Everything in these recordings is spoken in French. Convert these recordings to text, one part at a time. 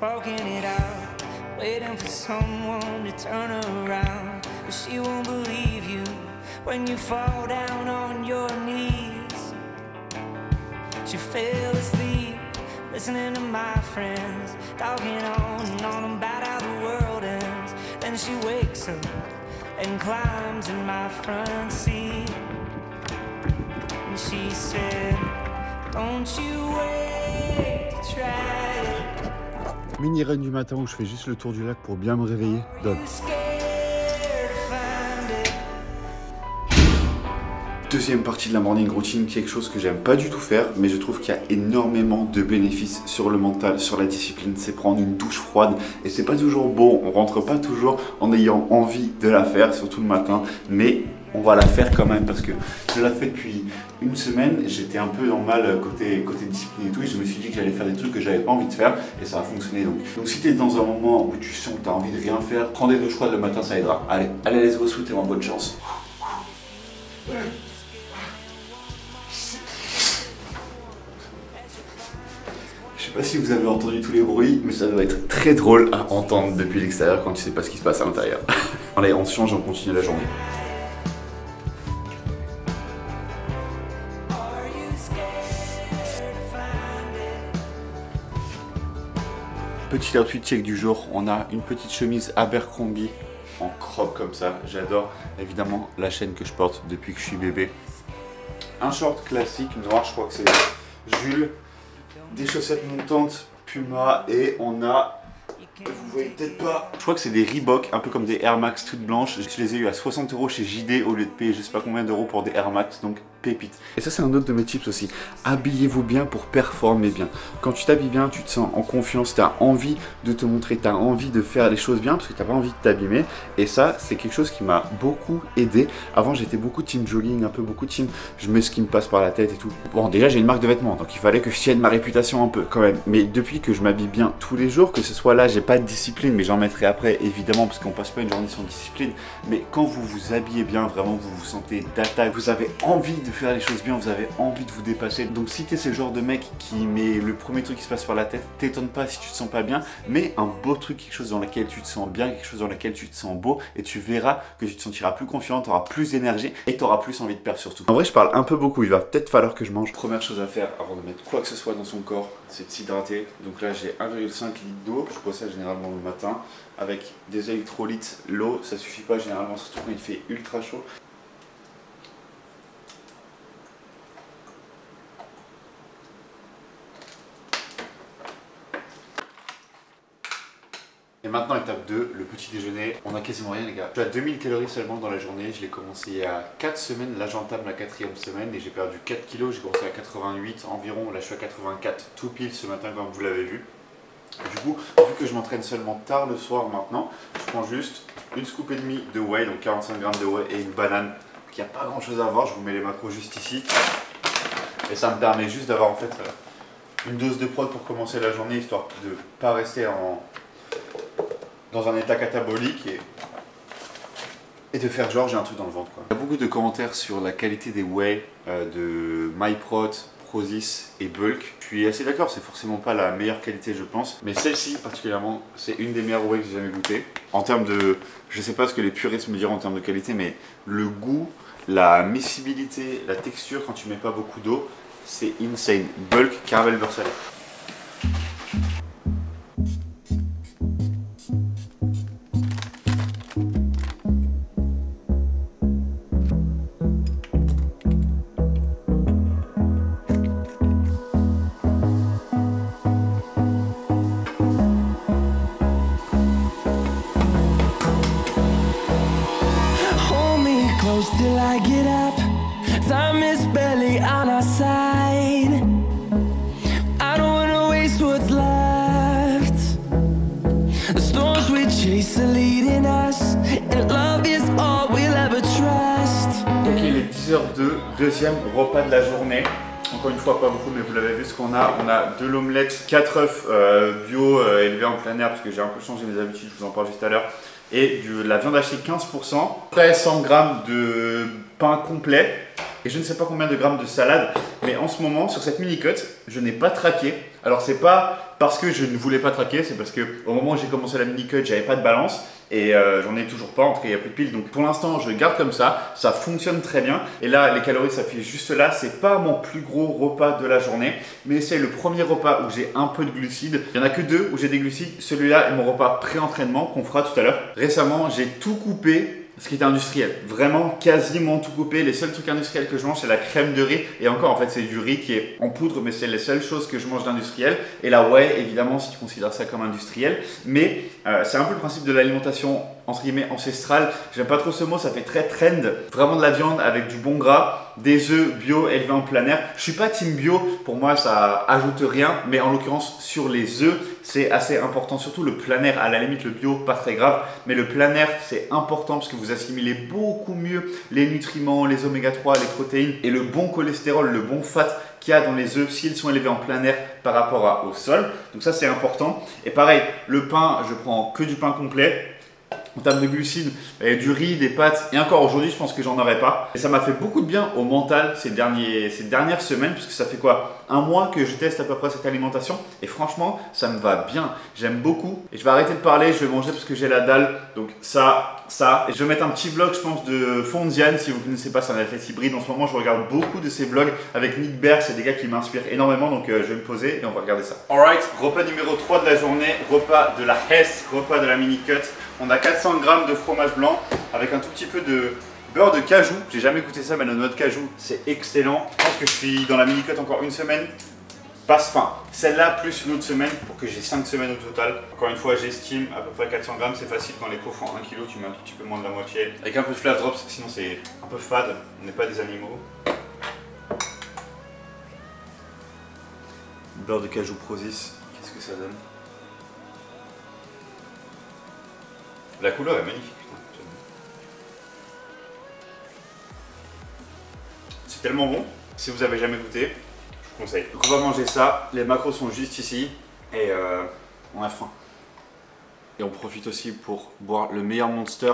walking it out, waiting for someone to turn around. But she won't believe you when you fall down on your knees. She fell asleep, listening to my friends, talking on and on about how the world ends. Then she wakes up and climbs in my front seat. And she said, don't you wait to try it. Mini run du matin où je fais juste le tour du lac pour bien me réveiller. Done. Deuxième partie de la morning routine, quelque chose que j'aime pas du tout faire, mais je trouve qu'il y a énormément de bénéfices sur le mental, sur la discipline, c'est prendre une douche froide. Et c'est pas toujours bon, on rentre pas toujours en ayant envie de la faire, surtout le matin, mais on va la faire quand même parce que je la fais depuis une semaine. J'étais un peu dans le mal côté discipline et tout, et je me suis dit que j'allais faire des trucs que j'avais pas envie de faire, et ça a fonctionné. Donc si tu es dans un moment où tu sens que tu as envie de rien faire, prends des douches froides le matin, ça aidera. Allez, let's go, souhaitez-moi bonne chance. Je sais pas si vous avez entendu tous les bruits, mais ça doit être très drôle à entendre depuis l'extérieur quand tu sais pas ce qui se passe à l'intérieur. Allez, on se change et on continue la journée. Petit outfit check du jour, on a une petite chemise Abercrombie en crop comme ça. J'adore évidemment la chaîne que je porte depuis que je suis bébé. Un short classique noir, je crois que c'est Jules. Des chaussettes montantes Puma, et on a, vous voyez peut-être pas, je crois que c'est des Reebok, un peu comme des Air Max toutes blanches. Je les ai eu à 60 € chez JD au lieu de payer je sais pas combien d'euros pour des Air Max, donc pépite. Et ça c'est un autre de mes tips aussi, habillez-vous bien pour performer bien. Quand tu t'habilles bien, tu te sens en confiance, tu as envie de te montrer, tu as envie de faire les choses bien parce que tu n'as pas envie de t'abîmer. Et ça c'est quelque chose qui m'a beaucoup aidé. Avant j'étais beaucoup team jogging, un peu beaucoup team je mets ce qui me passe par la tête et tout. Bon déjà j'ai une marque de vêtements donc il fallait que je tienne ma réputation un peu quand même. Mais depuis que je m'habille bien tous les jours, que ce soit là, j'ai pas de discipline mais j'en mettrai après évidemment parce qu'on passe pas une journée sans discipline. Mais quand vous vous habillez bien, vraiment vous vous sentez d'attaque, vous avez envie de faire les choses bien, vous avez envie de vous dépasser. Donc si tu es ce genre de mec qui met le premier truc qui se passe par la tête, t'étonne pas si tu te sens pas bien, mais un beau truc, quelque chose dans lequel tu te sens bien, quelque chose dans lequel tu te sens beau, et tu verras que tu te sentiras plus confiant, tu auras plus d'énergie et tu auras plus envie de perdre surtout. En vrai je parle un peu beaucoup, il va peut-être falloir que je mange. Première chose à faire avant de mettre quoi que ce soit dans son corps, c'est de s'hydrater. Donc là j'ai 1,5 litre d'eau, je bois ça généralement le matin avec des électrolytes. L'eau ça suffit pas généralement, surtout quand il fait ultra chaud. Et maintenant étape 2, le petit déjeuner. On a quasiment rien les gars. Je suis à 2000 calories seulement dans la journée. Je l'ai commencé il y a 4 semaines. Là j'entame la 4e semaine et j'ai perdu 4 kilos. J'ai commencé à 88 environ. Là je suis à 84 tout pile ce matin comme vous l'avez vu. Du coup, vu que je m'entraîne seulement tard le soir maintenant, je prends juste une scoop et demie de whey, donc 45 grammes de whey et une banane. Il n'y a pas grand chose à voir. Je vous mets les macros juste ici. Et ça me permet juste d'avoir en fait une dose de prod pour commencer la journée, histoire de ne pas rester dans un état catabolique et de faire genre j'ai un truc dans le ventre quoi. Il y a beaucoup de commentaires sur la qualité des whey de MyProt, Prozis et Bulk. Je suis assez d'accord, c'est forcément pas la meilleure qualité je pense, mais celle-ci particulièrement c'est une des meilleures whey que j'ai jamais goûté. En termes de, je sais pas ce que les puristes me diront en termes de qualité, mais le goût, la miscibilité, la texture quand tu mets pas beaucoup d'eau, c'est insane. Bulk caramel beurre salé. Till I get up, time is barely on our side. I don't wanna waste what's left. The storms we chase are leading us, and love is all we'll ever trust. Donc il est 10h02, deuxième repas de la journée. Encore une fois pas beaucoup mais vous l'avez vu ce qu'on a. On a de l'omelette, 4 œufs bio élevés en plein air parce que j'ai un peu changé mes habitudes, je vous en parle juste à l'heure. Et de la viande hachée 15%, après 100 g de pain complet et je ne sais pas combien de grammes de salade. Mais en ce moment, sur cette mini-cut, je n'ai pas traqué. Alors c'est pas parce que je ne voulais pas traquer, c'est parce que au moment où j'ai commencé la mini-cut, j'avais pas de balance. Et j'en ai toujours pas, en tout cas il n'y a plus de piles. Donc pour l'instant je garde comme ça fonctionne très bien. Et là les calories ça fait juste là, c'est pas mon plus gros repas de la journée, mais c'est le premier repas où j'ai un peu de glucides. Il n'y en a que 2 où j'ai des glucides, celui-là est mon repas pré-entraînement qu'on fera tout à l'heure. Récemment j'ai tout coupé. Ce qui était industriel, vraiment quasiment tout coupé. Les seuls trucs industriels que je mange, c'est la crème de riz. Et encore, en fait, c'est du riz qui est en poudre, mais c'est les seules choses que je mange d'industriel. Et la whey, évidemment, si tu considères ça comme industriel. Mais c'est un peu le principe de l'alimentation, entre guillemets, ancestrale. J'aime pas trop ce mot, ça fait très trend. Vraiment de la viande avec du bon gras, des œufs bio élevés en plein air. Je suis pas team bio, pour moi, ça ajoute rien. Mais en l'occurrence, sur les œufs, c'est assez important. Surtout le plein air, à la limite, le bio, pas très grave. Mais le plein air, c'est important parce que vous assimilez beaucoup mieux les nutriments, les oméga 3, les protéines et le bon cholestérol, le bon fat qu'il y a dans les œufs s'ils sont élevés en plein air par rapport au sol. Donc ça c'est important. Et pareil, le pain, je prends que du pain complet. En termes de glucides, du riz, des pâtes, et encore aujourd'hui je pense que j'en aurais pas. Et ça m'a fait beaucoup de bien au mental ces dernières semaines, puisque ça fait quoi, 1 mois que je teste à peu près cette alimentation. Et franchement, ça me va bien, j'aime beaucoup. Et je vais arrêter de parler, je vais manger parce que j'ai la dalle. Donc ça. Et je vais mettre un petit vlog, je pense, de Fondiane. Si vous ne connaissez pas, c'est un athlète hybride. En ce moment, je regarde beaucoup de ces vlogs avec Nick Berg. C'est des gars qui m'inspirent énormément. Donc je vais me poser et on va regarder ça. Alright, repas numéro 3 de la journée. Repas de la Hess, repas de la mini-cut. On a 400 g de fromage blanc avec un tout petit peu de beurre de cajou. J'ai jamais goûté ça, mais la noix de cajou, c'est excellent. Je pense que je suis dans la mini-cut encore une semaine. Passe fin. Celle-là plus une autre semaine pour que j'ai 5 semaines au total. Encore une fois, j'estime à peu près 400 g. C'est facile quand les pots font 1 kg, tu mets un tout petit peu moins de la moitié. Avec un peu de flash drop, parce que sinon c'est un peu fade. On n'est pas des animaux. Beurre de cajou Prozis, qu'est-ce que ça donne? La couleur est magnifique. C'est tellement bon. Si vous avez jamais goûté, conseil. Donc on va manger ça, les macros sont juste ici et on a faim. Et on profite aussi pour boire le meilleur Monster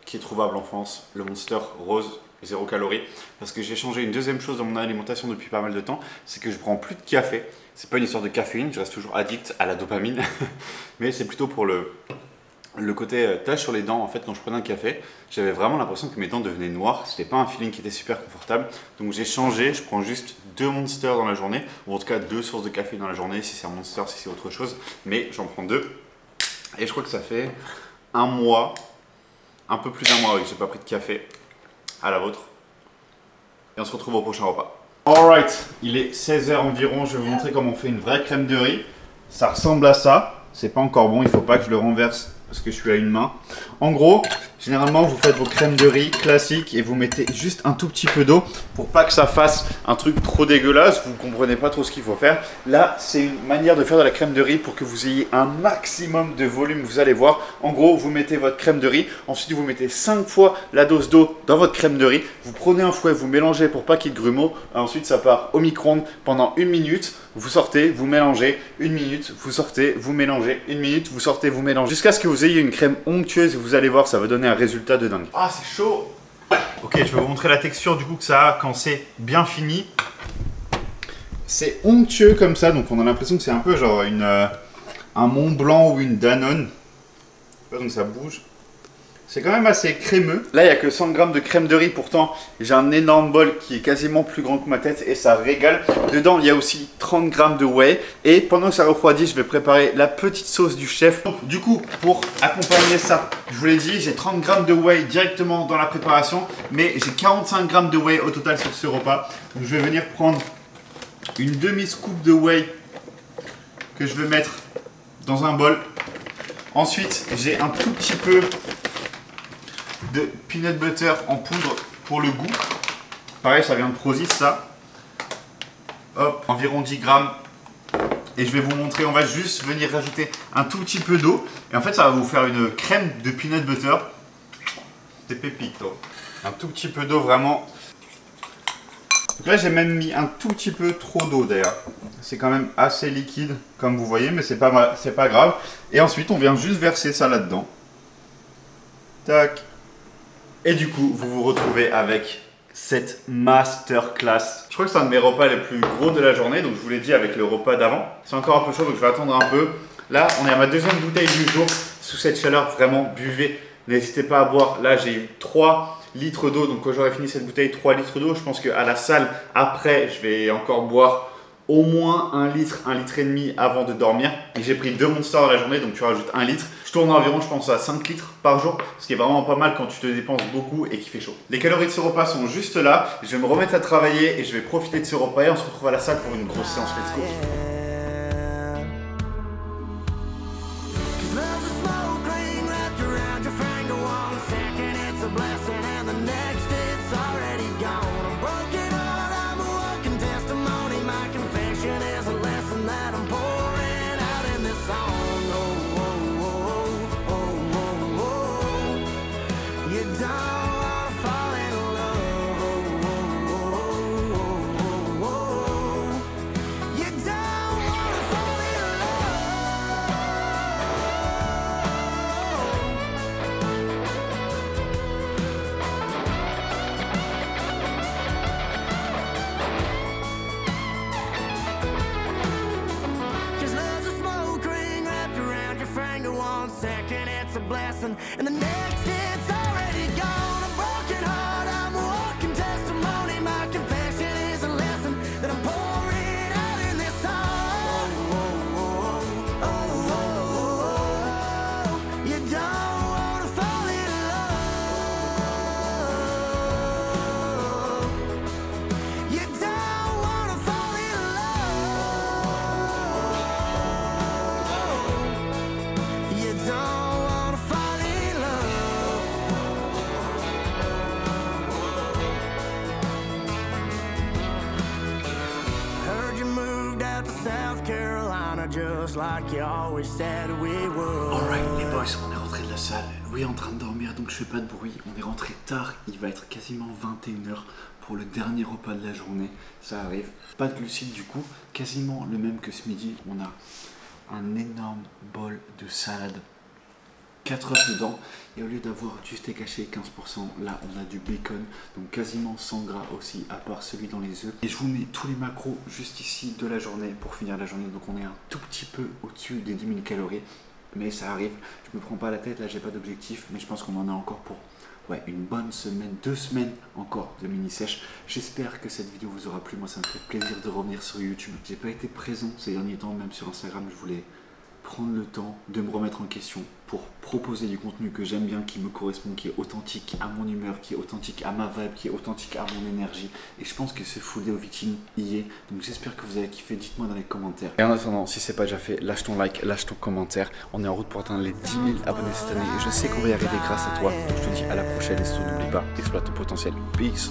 qui est trouvable en France, le Monster rose, 0 calories. Parce que j'ai changé une deuxième chose dans mon alimentation depuis pas mal de temps, c'est que je prends plus de café. C'est pas une histoire de caféine, je reste toujours addict à la dopamine, mais c'est plutôt pour le côté tache sur les dents. En fait, quand je prenais un café, j'avais vraiment l'impression que mes dents devenaient noires. C'était pas un feeling qui était super confortable. Donc j'ai changé, je prends juste 2 Monster dans la journée, ou en tout cas 2 sources de café dans la journée, si c'est un Monster, si c'est autre chose. Mais j'en prends 2. Et je crois que ça fait 1 mois, un peu plus d'1 mois, oui, que j'ai pas pris de café. À la vôtre. Et on se retrouve au prochain repas. Alright, il est 16 h environ. Je vais vous montrer comment on fait une vraie crème de riz. Ça ressemble à ça. C'est pas encore bon, il faut pas que je le renverse parce que je suis à une main. En gros, généralement vous faites vos crèmes de riz classiques et vous mettez juste un tout petit peu d'eau pour pas que ça fasse un truc trop dégueulasse. Vous comprenez pas trop ce qu'il faut faire. Là, c'est une manière de faire de la crème de riz pour que vous ayez un maximum de volume. Vous allez voir. En gros, vous mettez votre crème de riz. Ensuite, vous mettez 5 fois la dose d'eau dans votre crème de riz. Vous prenez un fouet, vous mélangez pour pas qu'il y ait de grumeaux. Ensuite, ça part au micro-ondes pendant 1 minute. Vous sortez, vous mélangez, 1 minute, vous sortez, vous mélangez, 1 minute, vous sortez, vous mélangez. Jusqu'à ce que vous ayez une crème onctueuse et vous allez voir, ça va donner un résultat de dingue. Ah, c'est chaud! Ok, je vais vous montrer la texture du coup que ça a quand c'est bien fini. C'est onctueux comme ça, donc on a l'impression que c'est un peu genre un Mont Blanc ou une Danone. Donc ça bouge. C'est quand même assez crémeux. Là, il n'y a que 100 g de crème de riz. Pourtant, j'ai un énorme bol qui est quasiment plus grand que ma tête et ça régale. Dedans, il y a aussi 30 g de whey. Et pendant que ça refroidit, je vais préparer la petite sauce du chef. Donc, du coup, pour accompagner ça, je vous l'ai dit, j'ai 30 g de whey directement dans la préparation. Mais j'ai 45 g de whey au total sur ce repas. Donc, je vais venir prendre une demi-scoop de whey que je vais mettre dans un bol. Ensuite, j'ai un tout petit peu de peanut butter en poudre pour le goût. Pareil, ça vient de Prozis, ça. Hop, environ 10 grammes. Et je vais vous montrer, on va juste venir rajouter un tout petit peu d'eau. Et en fait, ça va vous faire une crème de peanut butter. C'est pépito. Un tout petit peu d'eau, vraiment. Donc là, j'ai même mis un tout petit peu trop d'eau d'ailleurs. C'est quand même assez liquide, comme vous voyez, mais c'est pas grave. Et ensuite, on vient juste verser ça là-dedans. Tac. Et du coup, vous vous retrouvez avec cette masterclass. Je crois que c'est un de mes repas les plus gros de la journée, donc je vous l'ai dit avec le repas d'avant. C'est encore un peu chaud, donc je vais attendre un peu. Là, on est à ma deuxième bouteille du jour. Sous cette chaleur, vraiment, buvez. N'hésitez pas à boire. Là, j'ai eu 3 litres d'eau, donc quand j'aurai fini cette bouteille, 3 litres d'eau. Je pense qu'à la salle, après, je vais encore boire au moins 1 litre et demi avant de dormir. Et j'ai pris 2 Monster dans la journée, donc tu rajoutes 1 litre. Je tourne environ, je pense, à 5 litres par jour, ce qui est vraiment pas mal quand tu te dépenses beaucoup et qu'il fait chaud. Les calories de ce repas sont juste là. Je vais me remettre à travailler et je vais profiter de ce repas et on se retrouve à la salle pour une grosse séance. Let's go. And the next it's already gone. A broken heart, I'm a walking testimony. My confession is a lesson that I'm pouring out in this song. You don't wanna fall in love. You don't wanna fall in love. You don't. South Carolina, just like you always said we would. Alright les boys, on est rentré de la salle. Louis est en train de dormir, donc je fais pas de bruit. On est rentré tard, il va être quasiment 21 h pour le dernier repas de la journée. Ça arrive. Pas de glucides du coup, quasiment le même que ce midi. On a un énorme bol de salade, 4 œufs dedans, et au lieu d'avoir du steak haché 15%, là on a du bacon, donc quasiment 100 gras aussi, à part celui dans les œufs. Et je vous mets tous les macros juste ici de la journée pour finir la journée, donc on est un tout petit peu au-dessus des 10 000 calories, mais ça arrive. Je me prends pas la tête, là j'ai pas d'objectif, mais je pense qu'on en a encore pour une bonne semaine, 2 semaines encore de mini-sèche. J'espère que cette vidéo vous aura plu. Moi ça me fait plaisir de revenir sur YouTube. J'ai pas été présent ces derniers temps, même sur Instagram. Je voulais prendre le temps de me remettre en question pour proposer du contenu que j'aime bien, qui me correspond, qui est authentique à mon humeur, qui est authentique à ma vibe, qui est authentique à mon énergie. Et je pense que ce Full Day of Eating y est. Donc j'espère que vous avez kiffé, dites-moi dans les commentaires. Et en attendant, si c'est pas déjà fait, lâche ton like, lâche ton commentaire. On est en route pour atteindre les 10 000 abonnés cette année. Et je sais qu'on va y arriver grâce à toi. Donc je te dis à la prochaine et surtout n'oublie pas, exploite ton potentiel. Peace.